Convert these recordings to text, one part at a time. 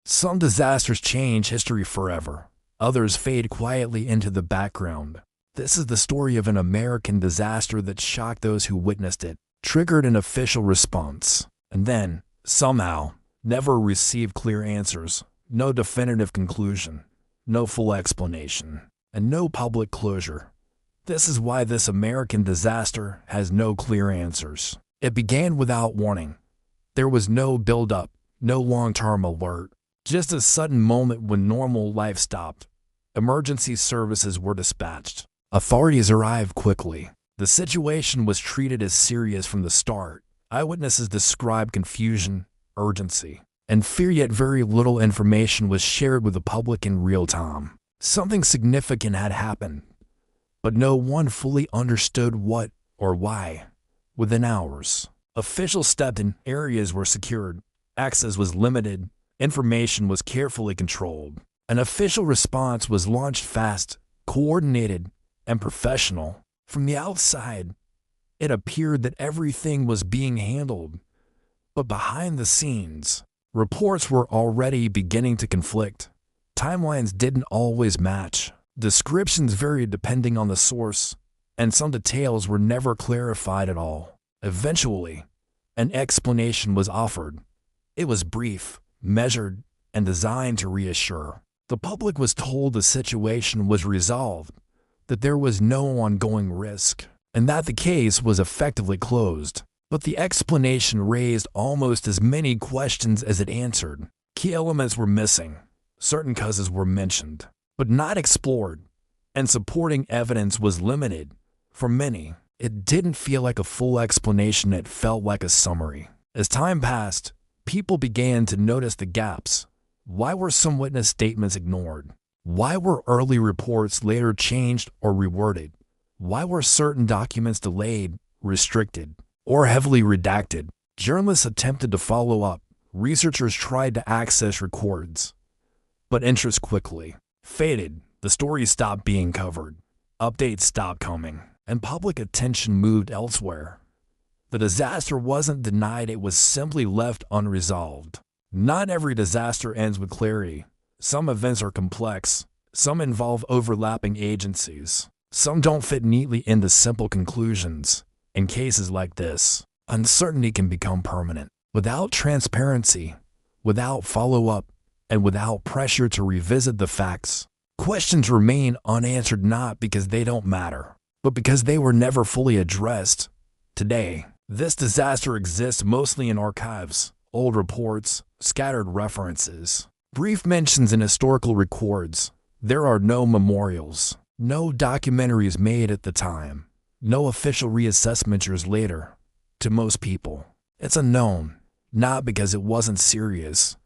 Some disasters change history forever. Others fade quietly into the background. This is the story of an American disaster that shocked those who witnessed it, triggered an official response, and then, somehow, never received clear answers, no definitive conclusion, no full explanation, and no public closure. This is why this American disaster has no clear answers. It began without warning. There was no build-up, no long-term alert, just a sudden moment when normal life stopped. Emergency services were dispatched. Authorities arrived quickly. The situation was treated as serious from the start. Eyewitnesses described confusion, urgency, and fear, yet very little information was shared with the public in real time. Something significant had happened, but no one fully understood what or why. Within hours, officials stepped in, areas were secured, access was limited, information was carefully controlled. An official response was launched fast, coordinated, and professional. From the outside, it appeared that everything was being handled, but behind the scenes, reports were already beginning to conflict. Timelines didn't always match. Descriptions varied depending on the source, and some details were never clarified at all. Eventually, an explanation was offered. It was brief, measured, and designed to reassure. The public was told the situation was resolved, that there was no ongoing risk, and that the case was effectively closed. But the explanation raised almost as many questions as it answered. Key elements were missing. Certain causes were mentioned, but not explored, and supporting evidence was limited. For many, it didn't feel like a full explanation, it felt like a summary. As time passed, people began to notice the gaps. Why were some witness statements ignored? Why were early reports later changed or reworded? Why were certain documents delayed, restricted, or heavily redacted? Journalists attempted to follow up. Researchers tried to access records, but interest quickly faded. The story stopped being covered. Updates stopped coming, and public attention moved elsewhere. The disaster wasn't denied, it was simply left unresolved. Not every disaster ends with clarity. Some events are complex. Some involve overlapping agencies. Some don't fit neatly into simple conclusions. In cases like this, uncertainty can become permanent. Without transparency, without follow-up, and without pressure to revisit the facts, questions remain unanswered, not because they don't matter, but because they were never fully addressed. Today, this disaster exists mostly in archives, old reports, scattered references, brief mentions in historical records. There are no memorials, no documentaries made at the time, no official reassessment years later. To most people, it's unknown, not because it wasn't serious,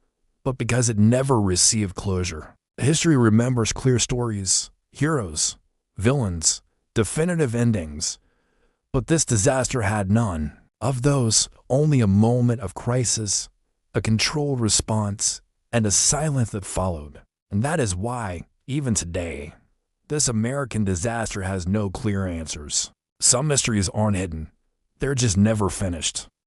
but because it never received closure. History remembers clear stories, heroes, villains, definitive endings, but this disaster had none. Of those, only a moment of crisis, a controlled response, and a silence that followed. And that is why, even today, this American disaster has no clear answers. Some mysteries aren't hidden, they're just never finished.